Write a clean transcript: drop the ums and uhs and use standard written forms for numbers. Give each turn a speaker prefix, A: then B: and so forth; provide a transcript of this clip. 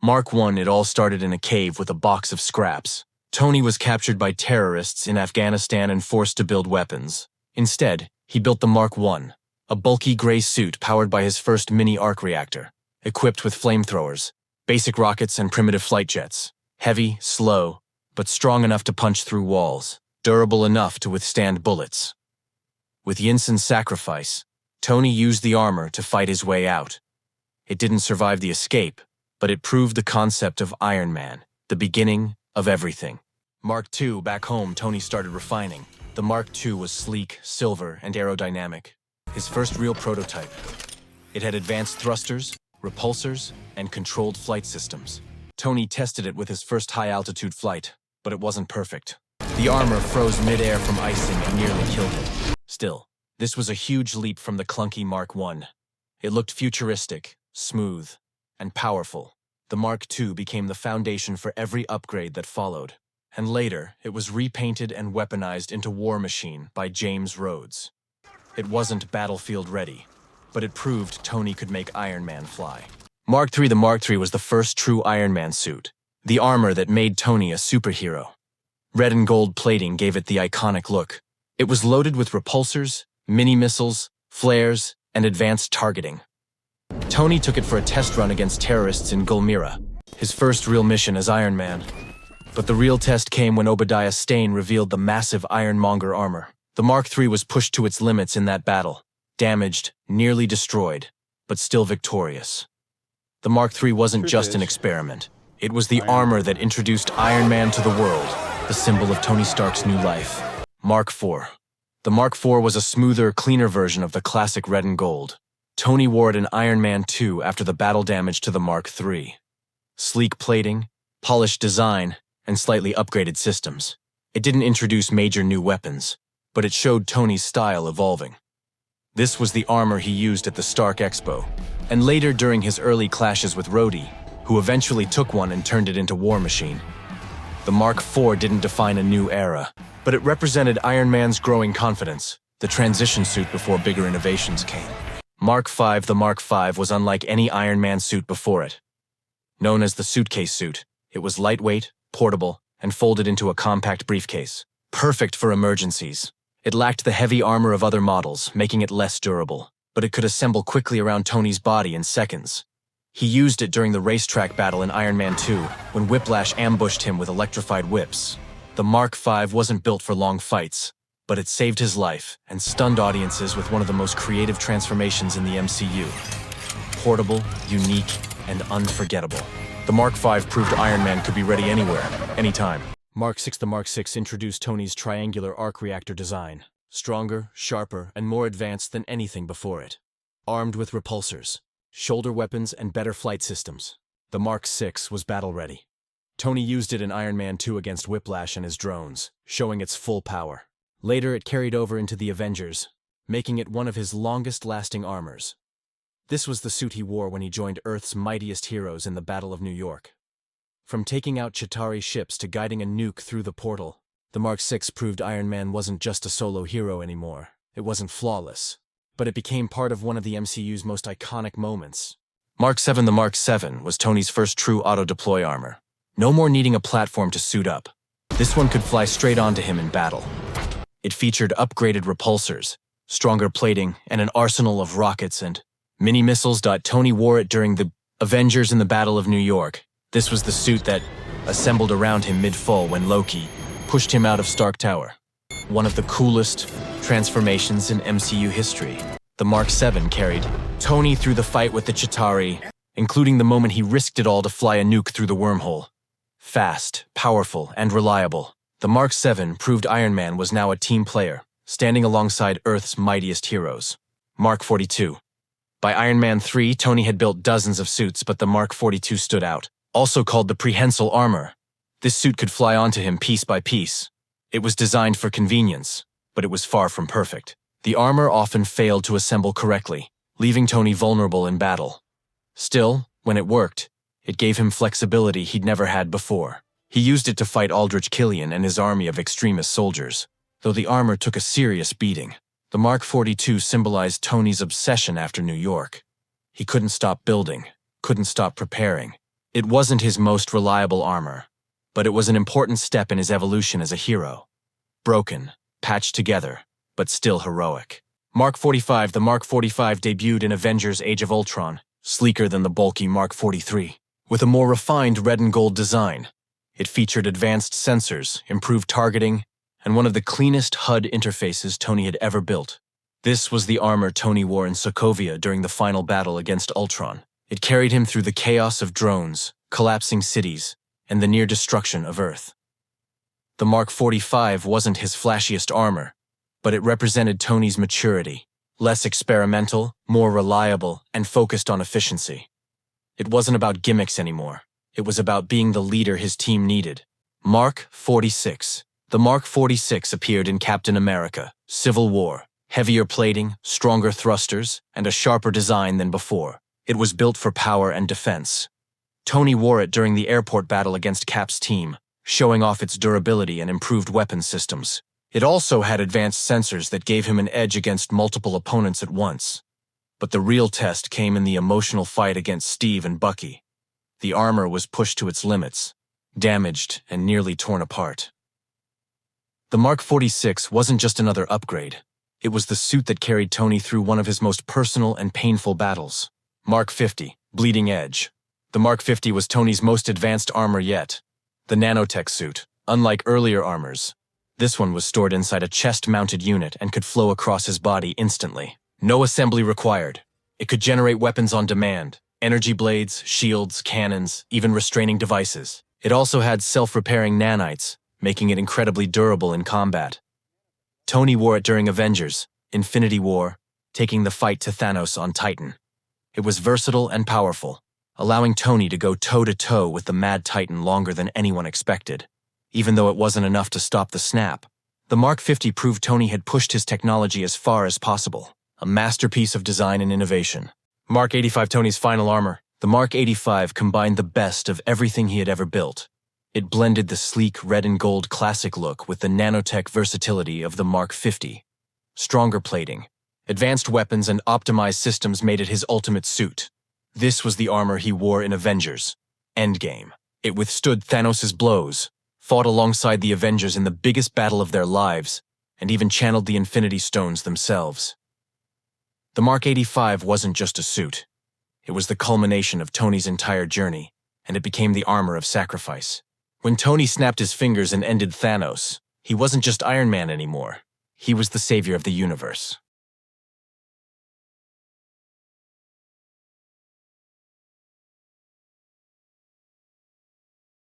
A: Mark 1, it all started in a cave with a box of scraps. Tony was captured by terrorists in Afghanistan and forced to build weapons. Instead, he built the Mark 1, a bulky gray suit powered by his first mini-arc reactor, equipped with flamethrowers, basic rockets, and primitive flight jets. Heavy, slow, but strong enough to punch through walls, durable enough to withstand bullets. With Yinsen's sacrifice, Tony used the armor to fight his way out. It didn't survive the escape, but it proved the concept of Iron Man, the beginning of everything. Mark II, back home, Tony started refining. The Mark II was sleek, silver, and aerodynamic. His first real prototype. It had advanced thrusters, repulsors, and controlled flight systems. Tony tested it with his first high-altitude flight, but it wasn't perfect. The armor froze mid-air from icing and nearly killed him. Still, this was a huge leap from the clunky Mark I. It looked futuristic, smooth, and powerful. The Mark II became the foundation for every upgrade that followed. And later, it was repainted and weaponized into War Machine by James Rhodes. It wasn't battlefield ready, but it proved Tony could make Iron Man fly. Mark III. The Mark III was the first true Iron Man suit, the armor that made Tony a superhero. Red and gold plating gave it the iconic look. It was loaded with repulsors, mini-missiles, flares, and advanced targeting. Tony took it for a test run against terrorists in Gulmira, his first real mission as Iron Man. But the real test came when Obadiah Stane revealed the massive Ironmonger armor. The Mark III was pushed to its limits in that battle, damaged, nearly destroyed, but still victorious. The Mark III wasn't just an experiment. It was the armor that introduced Iron Man to the world, the symbol of Tony Stark's new life. Mark IV. The Mark IV was a smoother, cleaner version of the classic red and gold. Tony wore it in Iron Man 2 after the battle damage to the Mark III. Sleek plating, polished design, and slightly upgraded systems. It didn't introduce major new weapons, but it showed Tony's style evolving. This was the armor he used at the Stark Expo, and later during his early clashes with Rhodey, who eventually took one and turned it into War Machine. The Mark IV didn't define a new era, but it represented Iron Man's growing confidence, the transition suit before bigger innovations came. Mark V. The Mark V was unlike any Iron Man suit before it. Known as the suitcase suit, it was lightweight, portable, and folded into a compact briefcase. Perfect for emergencies. It lacked the heavy armor of other models, making it less durable, but it could assemble quickly around Tony's body in seconds. He used it during the racetrack battle in Iron Man 2, when Whiplash ambushed him with electrified whips. The Mark V wasn't built for long fights, but it saved his life and stunned audiences with one of the most creative transformations in the MCU. Portable, unique, and unforgettable. The Mark V proved Iron Man could be ready anywhere, anytime. Mark VI. The Mark VI introduced Tony's triangular arc reactor design. Stronger, sharper, and more advanced than anything before it. Armed with repulsors, shoulder weapons, and better flight systems, the Mark VI was battle-ready. Tony used it in Iron Man 2 against Whiplash and his drones, showing its full power. Later, it carried over into the Avengers, making it one of his longest-lasting armors. This was the suit he wore when he joined Earth's mightiest heroes in the Battle of New York. From taking out Chitauri ships to guiding a nuke through the portal, the Mark VI proved Iron Man wasn't just a solo hero anymore. It wasn't flawless, but it became part of one of the MCU's most iconic moments. Mark VII. The Mark VII was Tony's first true auto-deploy armor. No more needing a platform to suit up. This one could fly straight onto him in battle. It featured upgraded repulsors, stronger plating, and an arsenal of rockets and mini-missiles. Tony wore it during the Avengers in the Battle of New York. This was the suit that assembled around him mid-fall when Loki pushed him out of Stark Tower. One of the coolest transformations in MCU history. The Mark VII carried Tony through the fight with the Chitauri, including the moment he risked it all to fly a nuke through the wormhole. Fast, powerful, and reliable, the Mark VII proved Iron Man was now a team player, standing alongside Earth's mightiest heroes. Mark 42. By Iron Man 3, Tony had built dozens of suits, but the Mark 42 stood out. Also called the prehensile armor. This suit could fly onto him piece by piece. It was designed for convenience, but it was far from perfect. The armor often failed to assemble correctly, leaving Tony vulnerable in battle. Still, when it worked, it gave him flexibility he'd never had before. He used it to fight Aldrich Killian and his army of extremist soldiers. Though the armor took a serious beating, the Mark 42 symbolized Tony's obsession after New York. He couldn't stop building, couldn't stop preparing. It wasn't his most reliable armor, but it was an important step in his evolution as a hero. Broken, patched together, but still heroic. Mark 45. The Mark 45 debuted in Avengers Age of Ultron, sleeker than the bulky Mark 43. With a more refined red and gold design, it featured advanced sensors, improved targeting, and one of the cleanest HUD interfaces Tony had ever built. This was the armor Tony wore in Sokovia during the final battle against Ultron. It carried him through the chaos of drones, collapsing cities, and the near destruction of Earth. The Mark 45 wasn't his flashiest armor, but it represented Tony's maturity, less experimental, more reliable, and focused on efficiency. It wasn't about gimmicks anymore. It was about being the leader his team needed. Mark 46. The Mark 46 appeared in Captain America, Civil War. Heavier plating, stronger thrusters, and a sharper design than before. It was built for power and defense. Tony wore it during the airport battle against Cap's team, showing off its durability and improved weapon systems. It also had advanced sensors that gave him an edge against multiple opponents at once. But the real test came in the emotional fight against Steve and Bucky. The armor was pushed to its limits, damaged and nearly torn apart. The Mark 46 wasn't just another upgrade. It was the suit that carried Tony through one of his most personal and painful battles. Mark 50, Bleeding Edge. The Mark 50 was Tony's most advanced armor yet. The nanotech suit, unlike earlier armors. This one was stored inside a chest-mounted unit and could flow across his body instantly. No assembly required. It could generate weapons on demand, energy blades, shields, cannons, even restraining devices. It also had self-repairing nanites, making it incredibly durable in combat. Tony wore it during Avengers, Infinity War, taking the fight to Thanos on Titan. It was versatile and powerful, allowing Tony to go toe-to-toe with the Mad Titan longer than anyone expected. Even though it wasn't enough to stop the snap, the Mark 50 proved Tony had pushed his technology as far as possible, a masterpiece of design and innovation. Mark 85, Tony's final armor. The Mark 85 combined the best of everything he had ever built. It blended the sleek red and gold classic look with the nanotech versatility of the Mark 50. Stronger plating, advanced weapons, and optimized systems made it his ultimate suit. This was the armor he wore in Avengers, Endgame. It withstood Thanos' blows, fought alongside the Avengers in the biggest battle of their lives, and even channeled the Infinity Stones themselves. The Mark 85 wasn't just a suit. It was the culmination of Tony's entire journey, and it became the armor of sacrifice. When Tony snapped his fingers and ended Thanos, he wasn't just Iron Man anymore. He was the savior of the universe.